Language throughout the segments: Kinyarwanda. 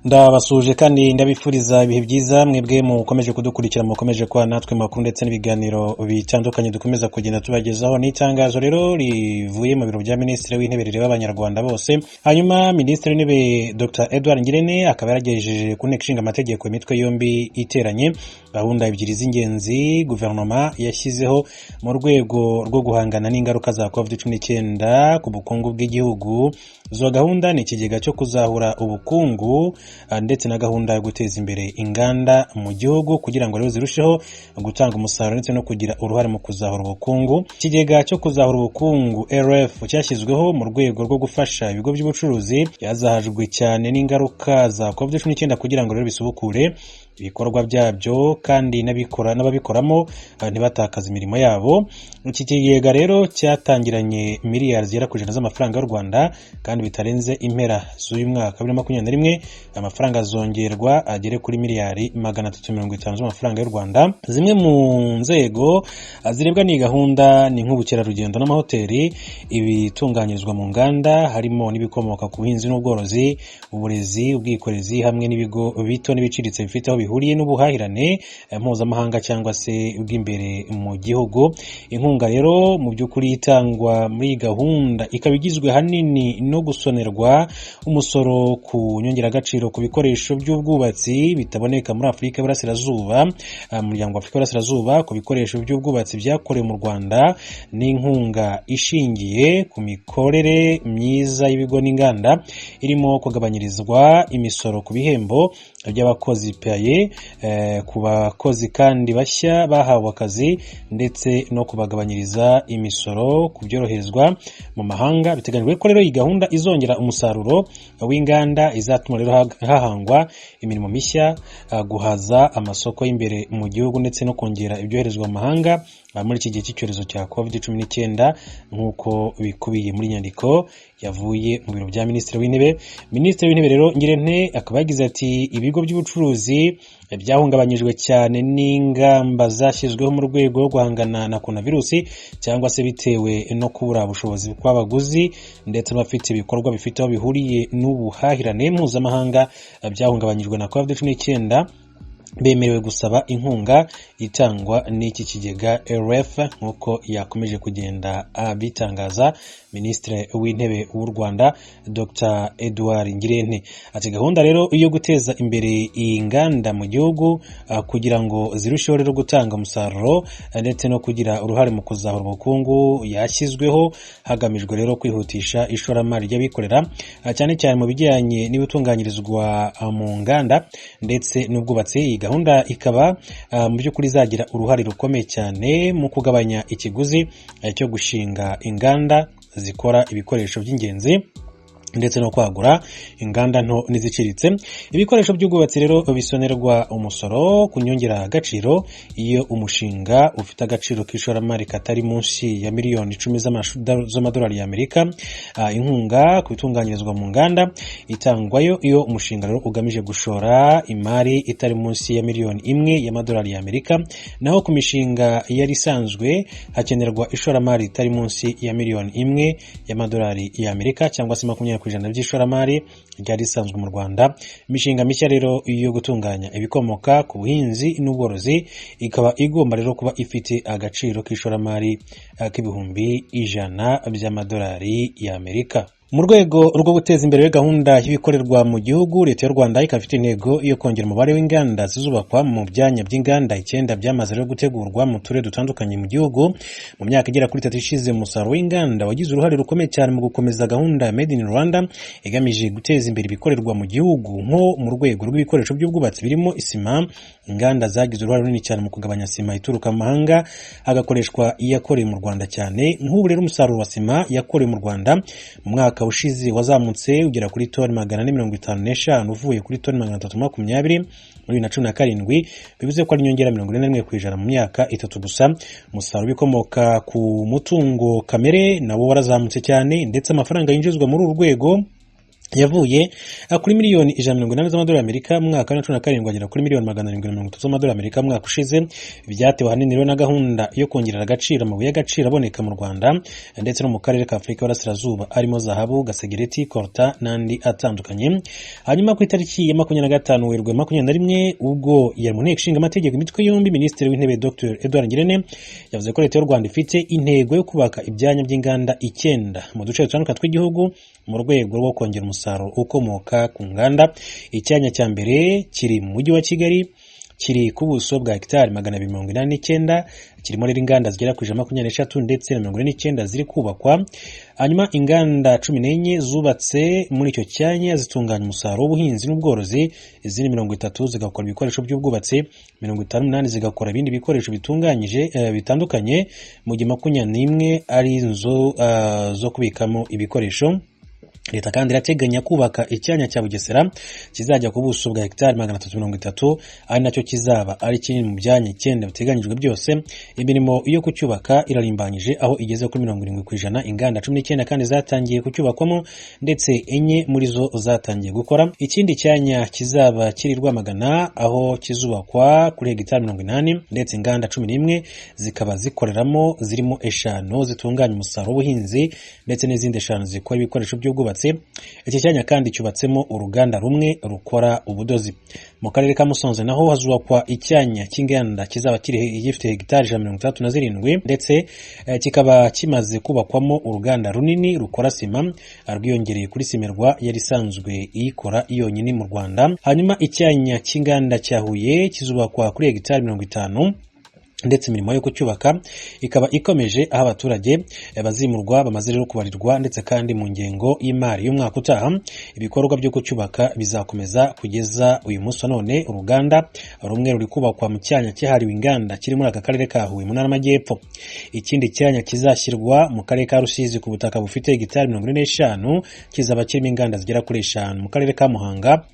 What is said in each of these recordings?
Ndabasuje kandi ndabifuriza ibihe byiza mwebwe mukomeje kudukurikira mukomeje kwa natwe makuru ndetse n'ibiganiro bitandukanye dukomeza kugenda tubagezaho. N'itangazo rero rivuye mu biro bya Minisitiri w'Intebe rireba abanyarwanda bose. Hanyuma Minisitiri w'Intebe Dr Edouard Ngirente akaba yaragejeje ku nteko ishinga amategeko imitwe yombi iteranye gahunda ebyiri z'ingenzi guverinoma yashyizeho mu rwego rwo guhangana n'ingaruka za COVID-19 ku bukungu bw'igihugu. Zo gahunda ni ikigega cyo kuzahura ubukungu ndetse na gahunda yo guteza imbere inganda mu gihugu kugira ngo rero zirusheho gutanga umusaruro ndetse no kugira uruhare mu kuzahura ubukungu. Ikigega cyo kuzahura ubukungu RF cyashyizweho mu rwego rwo gufasha ibigo by'ubucuruzi byazahajwe cyane n'ingaruka za COVID-19 kugira ngo rero bisubukure ibikorwa byabyo kandi n'ababikoramo ntibatakaza imirimo yabo. Iki kigega rero cyatangiranye miliyari zigera ku ijana z'amafaranga y'u Rwanda kandi bitarenze impera z'uyu mwaka 2021 amafaranga azongerwa agere kuri miliyari 350 z'amafaranga y'u Rwanda. Zimwe mu nzego zirebwa n'iyi gahunda ni nk'ubukerarugendo n'amahoteli, ibitunganyirizwa mu nganda harimo n'ibikomoka ku buhinzi n'ubworozi, uburezi, ubwikorezi hamwe n'ibigo bito n'ibiciriritse bifite aho bihuriye n'ubuhahirane mpuzamahanga cyangwa se bw'imbere mu gihugu. Inkunga rero mu by'ukuri itangwa muri gahunda ikaba igizwe hanini no gusonerwa umusoro ku nyongeragaciro ku bikoresho by'ubwubatsi bitaboneka muri Afurika y'Iburasirazuba, umuryango wa Afurika y'Iburasirazuba ku bikoresho by'ubwubatsi byakorewe mu Rwanda, n'inkunga ishingiye ku mikorere myiza y'ibigo n'inganda irimo kugabanyirizwa imisoro ku bihembo by'abakozi paye ku bakozi kandi bashya bahawe akazi ndetse no kubagabanyiriza imisoro ku byoroherezwa mu mahanga. Biteganyijwe ko rero iyi gahunda izongera umusaruro w'inganda, izatuma rero hahangwa imirimo mishya, guhaza amasoko y'imbere mu gihugu ndetse no kongera ibyoherezwa mu mahanga muri iki gihe cy'icyorezo cya COVID-19 nk'uko bikubiye muri nyandiko yavuye mu biro bya Minisitiri w'Intebe. Minisitiri w'Intebe rero Ngirente akaba yagize ati ibigo by'ubucuruzi byahungabanyijwe cyane n'ingamba zashyizweho mu rwego rwo guhangana na coronavirusi cyangwa se bitewe no kubura ubushobozi bw'abaguzi ndetse n'abafite ibikorwa bifite aho bihuriye n'ubuhahirane mpuzamahanga byahungabanyijwe na COVID-19 bemerewe gusaba inkunga itangwa n'iki kigega RF nk'uko yakomeje kugenda abitangaza Minisitiri w'Intebe w'u Rwanda Dr Edouard Ngirente. Ati gahunda rero yo guteza imbere inganda mu gihugu kugira ngo zirusheho rero gutanga umusaruro ndetse no kugira uruhare mu kuzahura ubukungu yashyizweho hagamijwe rero kwihutisha ishoramari ry'abikorera cyane cyane mu bijyanye n'ibitunganyirizwa mu nganda ndetse n'ubwubatsi. Iyi gahunda ikaba mu by'ukuri izagira uruhare rukomeye cyane mu kugabanya ikiguzi cyo gushinga inganda zikora ibikoresho by'ingenzi ndetse no kwagura inganda nto n'iziciriritse. Ibikoresho by'ubwubatsi rero bisonerwa umusoro ku nyongera agaciro iyo umushinga ufite agaciro k'ishoramari katari munsi ya miliyoni 10 z'amadolari y'Amerika. Inkunga ku bitunganyirizwa mu nganda itangwayo iyo umushinga rero ugamije gushora imari itari munsi ya miliyoni 1 y'amadolari y'Amerika, naho ku mishinga yari isanzwe hakenerwa ishoramari itari munsi ya miliyoni 1 y'amadolari y'Amerika cyangwa se 20% by'ishoramari ryari risanzwe mu Rwanda. Imishinga mishya rero yo gutunganya ibikomoka ku buhinzi n'ubworozi ikaba igomba rero kuba ifite agaciro k'ishoramari k'ibihumbi 100 by'amadolari y'Amerika. Mu rwego rwo guteza imbere gahunda y'ibikorerwa mu gihugu, Leta y'u Rwanda ikaba ifite intego yo kongera umubare w'inganda zizubakwa mu byanya by'inganda 9 byamaze rero gutegurwa mu turere dutandukanye mu gihugu. Mu myaka igera kuri 3 ishize umusaruro w'inganda wagize uruhare rukomeye cyane mu gukomeza gahunda ya Made in Rwanda igamije guteza imbere ibikorerwa mu gihugu nko mu rwego rw'ibikoresho by'ubwubatsi birimo isima. Inganda zagize uruhare runini cyane mu kugabanya sima ituruka mu mahanga hagakoreshwa iyakorewe mu Rwanda cyane. Nk'ubu rero umusaruro wa sima yakorewe mu Rwanda mu mwaka ushize wazamutse ugera kuri toni 455 uvuye kuri toni 320 muri 2017, bivuze ko ari inyongera 41% mu myaka 3 gusa. Umusaruro bikomoka ku mutungo kamere nawo warazamutse cyane ndetse amafaranga yinjizwa muri uru rwego yavuye kuri miliyoni 180 z'amadolari y'Amerika mu mwaka wa 2017 agera kuri miliyoni 730 z'amadolari y'Amerika mu mwaka ushize. Byatewe ahanini rero na gahunda yo kongerera agaciro amabuye y'agaciro aboneka mu Rwanda ndetse no mu karere ka Afurika y'Iburasirazuba arimo zahabu, gasegereti, kolta n'andi atandukanye. Hanyuma ku itariki ya 25 Werurwe 2021 ubwo yari mu nteko ishinga amategeko imitwe yombi, Minisitiri w'Intebe Dr Edouard Ngirente yavuze ko leta y'u Rwanda ifite intego yo kubaka ibyanya by'inganda 9 mu duce dutandukanye tw'igihugu mu rwego rwo kongera umusaruro ukomoka ku nganda. Icyanya cya mbere kiri mu mujyi wa Kigali, kiri ku buso bwa hegitari 289, kirimo rero inganda zigera ku 23 ndetse na 49 ziri kubakwa. Hanyuma inganda 14 zubatse muri icyo cyanya zitunganya umusaruro w'ubuhinzi n'ubworozi, izindi 30 zigakora ibikoresho by'ubwubatsi, 58 zigakora ibindi bikoresho bitunganyije bitandukanye, mu gihe 21 ari inzu zo kubikamo ibikoresho. Leta kandi irateganya kubaka icyanya cya Bugesera kizajya ku buso bwa hegitari 330, ari nacyo kizaba ari kinini mu byanya 9 biteganyijwe byose. Imirimo yo kucyubaka irarimbanyije aho igeze kuri 70%. Inganda 19 kandi zatangiye kucyubakwamo ndetse 4 muri zo zatangiye gukora. Ikindi cyanya kizaba kiri Rwamagana aho kizubakwa kuri hegitari 80 ndetse inganda 11 zikaba zikoreramo, zirimo 5 zitunganya umusaruro w'ubuhinzi ndetse n'izindi 5 zikora ibikoresho by'ubwubatsi. Iki cyanya kandi cyubatsemo uruganda rumwe rukora ubudozi. Mu karere ka Musanze naho hazubakwa icyanya cy'inganda kizaba kiri gifite hegitari 137 ndetse kikaba kimaze kubakwamo uruganda runini rukora sima rwiyongereye kuri Simerwa yari isanzwe iyikora yonyine mu Rwanda. Hanyuma icyanya cy'inganda cya Huye kizubakwa kuri hegitari 50 ndetse imirimo yo kucyubaka ikaba ikomeje, aho abaturage bazimurwa bamaze rero kubarirwa, ndetse kandi mu ngengo y'imari y'umwaka utaha ibikorwa byo kucyubaka bizakomeza kugeza uyu munsi. None uruganda rumwe ruri kubakwa mu cyanya cyahariwe inganda kiri muri aka karere ka Huye mu ntara y'Amajyepfo. Ikindi cyanya kizashyirwa mu karere ka Rusizi ku butaka bufite hegitari 45 kizaba kirimo inganda zigera kuri 5. Mu karere ka Muhanga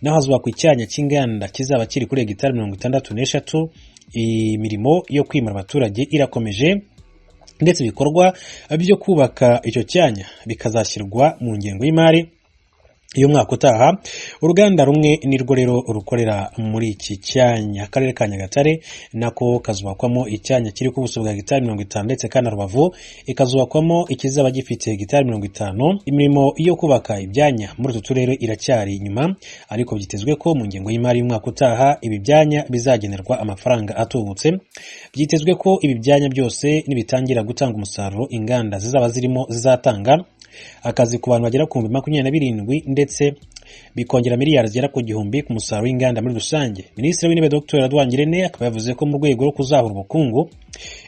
naho hazubakwa icyanya cy'inganda kizaba kiri kuri hegitari 63. Imirimo yo kwimura abaturage irakomeje ndetse ibikorwa byo kubaka icyo cyanya bikazashyirwa mu ngengo y'imari y'umwaka utaha. Uruganda rumwe nirwo rero rukorera muri iki cyanya. Akarere ka Nyagatare nako kazubakwamo icyanya kiri ku buso bwa hegitari 50 ndetse kana Rubavu ikazubakwamo ikizaba gifite hegitari 50. Imirimo yo kubaka ibyanya muri utu turere iracyari inyuma, ariko byitezwe ko mu ngengo y'imari y'umwaka utaha ibi byanya bizagenerwa amafaranga atubutse. Byitezwe ko ibi byanya byose nibitangira gutanga umusaruro, inganda zizaba zirimo zizatanga akazi ku bantu bagera ku 27 ndetse bikongera miliyari zigera ku 1,000 ku musaruro w'inganda muri rusange. Minisitiri w'Intebe Dr Edouard Ngirente akaba yavuze ko mu rwego rwo kuzahura ubukungu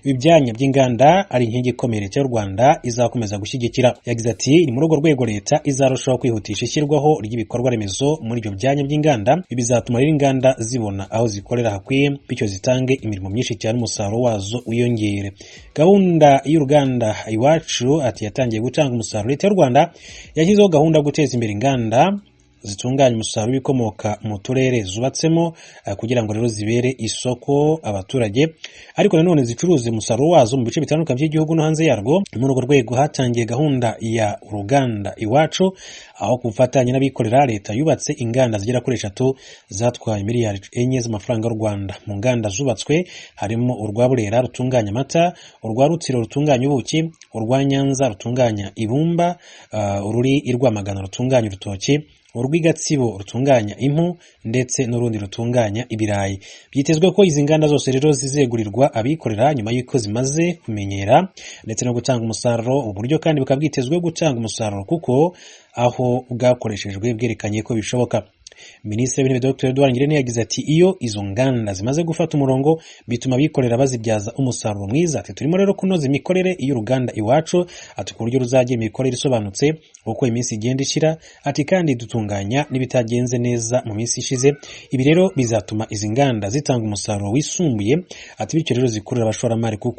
ibi byanya by'inganda ari inkingi ikomeye Leta y'u Rwanda izakomeza gushyigikira. Yagize ati ni muri urwo rwego Leta izarushaho kwihutisha ishyirwaho ry'ibikorwa remezo muri ibyo byanya by'inganda. Ibi bizatuma rero inganda zibona aho zikorera hakwiye, bityo zitange imirimo myinshi cyane, umusaruro wazo wiyongere. Gahunda y'uruganda Iwacu ati yatangiye gutanga umusaruro. Leta y'u Rwanda yashyizeho gahunda yo guteza imbere inganda zitunganya umusaruro w'ibikomoka mu turere zubatsemo kugira ngo rero zibere isoko abaturage, ariko nanone zicuruze umusaruro wazo mu bice bitandukanye by'igihugu no hanze yarwo. Muri urwo rwego hatangiye gahunda ya uruganda Iwacu, aho ku bufatanye n'abikorera Leta yubatse inganda zigera kuri 3 zatwaye miliyari 4 z'amafaranga y'u Rwanda. Mu nganda zubatswe harimo urwa Burera rutunganya amata, urwa Rutsiro rutunganya ubuki, urwa Nyanza rutunganya ibumba, ururi i Rwamagana rutunganya urutoki, urw'Igatsibo rutunganya impu ndetse n'urundi rutunganya ibirayi. Byitezwe ko izi nganda zose rero zizegurirwa abikorera nyuma y'uko zimaze kumenyera ndetse no gutanga umusaruro. Uburyo kandi bukaba bwitezwe gutanga umusaruro kuko aho bwakoreshejwe bwerekanye ko bishoboka. Minisitiri w'Intebe Dr Edouard Ngirente yagize ati iyo izo nganda zimaze gufata umurongo bituma bikorera bazibyaza umusaruro mwiza. Ati turimo rero kunoza imikorere y'uruganda Iwacu, ati ku buryo ruzagira imikorere isobanutse uko iminsi igenda ishira. Ati kandi dutunganya n'ibitagenze neza mu minsi ishize. Ibi rero bizatuma izi nganda zitanga umusaruro wisumbuye. Ati bityo rero zikurura abashoramari kuko